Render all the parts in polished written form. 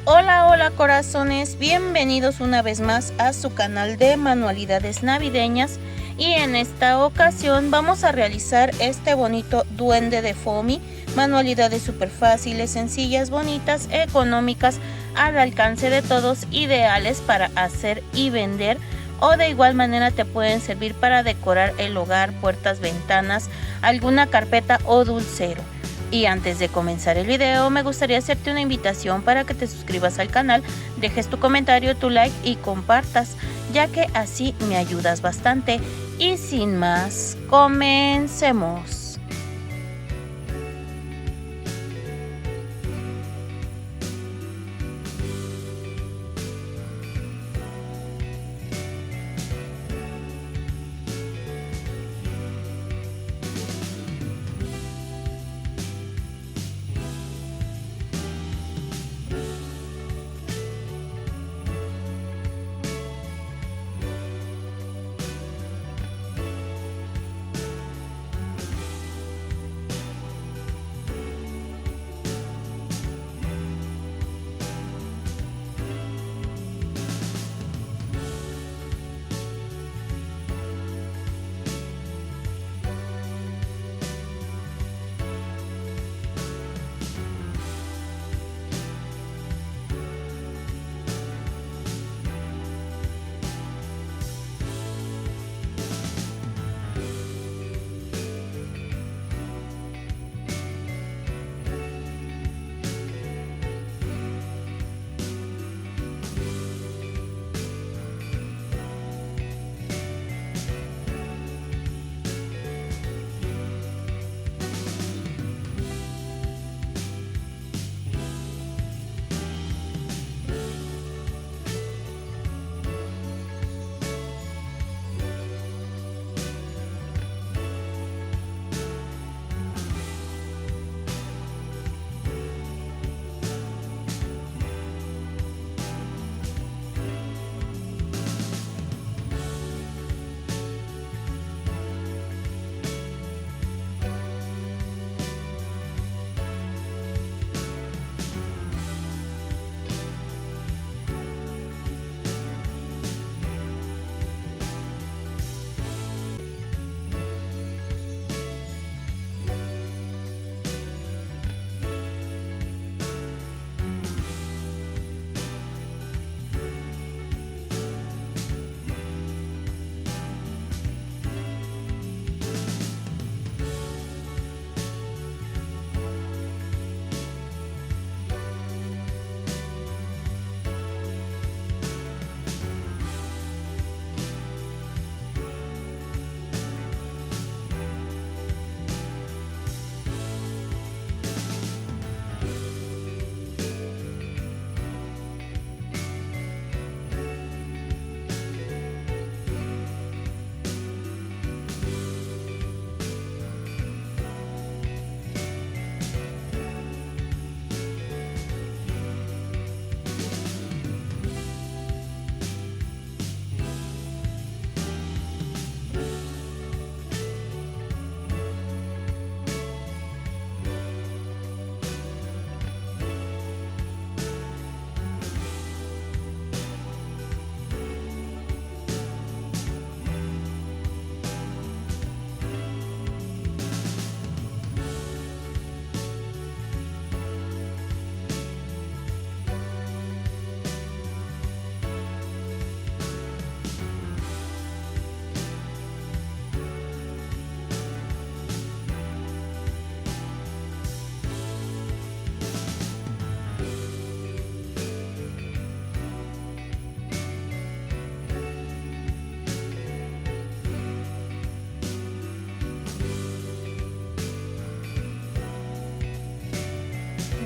Hola, hola corazones, bienvenidos una vez más a su canal de manualidades navideñas y en esta ocasión vamos a realizar este bonito duende de Foami, manualidades súper fáciles, sencillas, bonitas, económicas, al alcance de todos, ideales para hacer y vender, o de igual manera te pueden servir para decorar el hogar, puertas, ventanas, alguna carpeta o dulcero. Y antes de comenzar el video me gustaría hacerte una invitación para que te suscribas al canal, dejes tu comentario, tu like y compartas, ya que así me ayudas bastante. Y sin más, comencemos.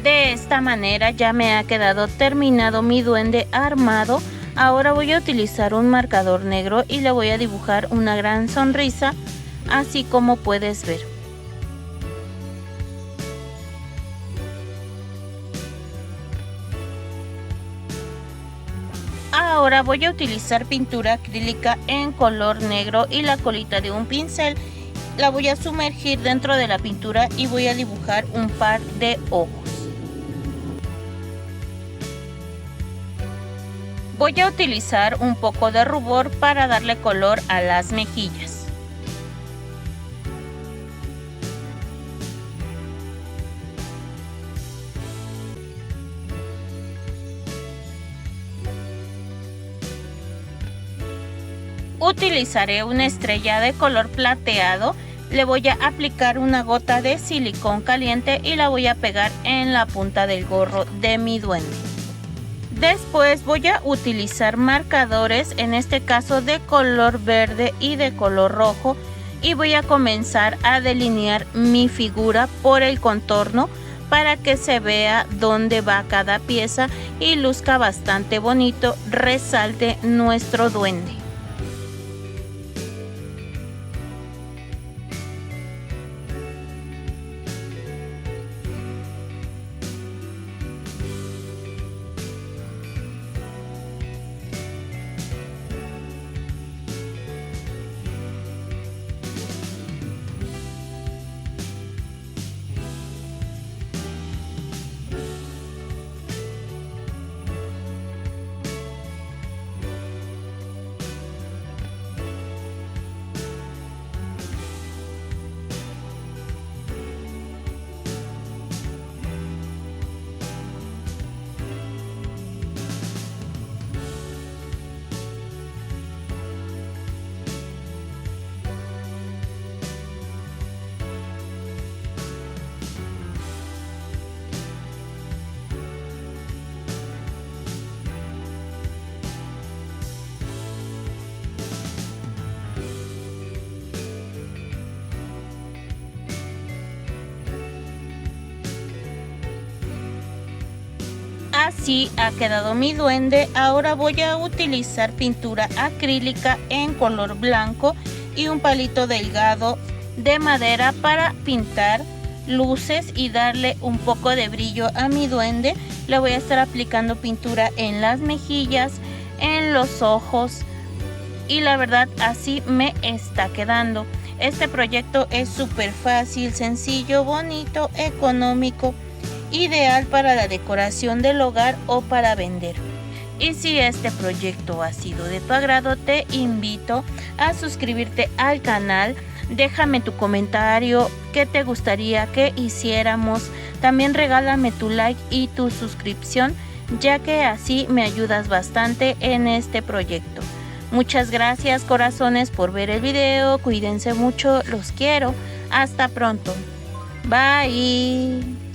De esta manera ya me ha quedado terminado mi duende armado. Ahora voy a utilizar un marcador negro y le voy a dibujar una gran sonrisa, así como puedes ver. Ahora voy a utilizar pintura acrílica en color negro y la colita de un pincel. La voy a sumergir dentro de la pintura y voy a dibujar un par de ojos. Voy a utilizar un poco de rubor para darle color a las mejillas. Utilizaré una estrella de color plateado. Le voy a aplicar una gota de silicón caliente y la voy a pegar en la punta del gorro de mi duende. Después voy a utilizar marcadores, en este caso de color verde y de color rojo, y voy a comenzar a delinear mi figura por el contorno para que se vea dónde va cada pieza y luzca bastante bonito, resalte nuestro duende. Así ha quedado mi duende. Ahora voy a utilizar pintura acrílica en color blanco y un palito delgado de madera para pintar luces y darle un poco de brillo a mi duende. Le voy a estar aplicando pintura en las mejillas, en los ojos, y la verdad así me está quedando. Este proyecto es súper fácil, sencillo, bonito, económico, ideal para la decoración del hogar o para vender. Y si este proyecto ha sido de tu agrado, te invito a suscribirte al canal. Déjame tu comentario, qué te gustaría que hiciéramos. También regálame tu like y tu suscripción, ya que así me ayudas bastante en este proyecto. Muchas gracias, corazones, por ver el video. Cuídense mucho, los quiero. Hasta pronto. Bye.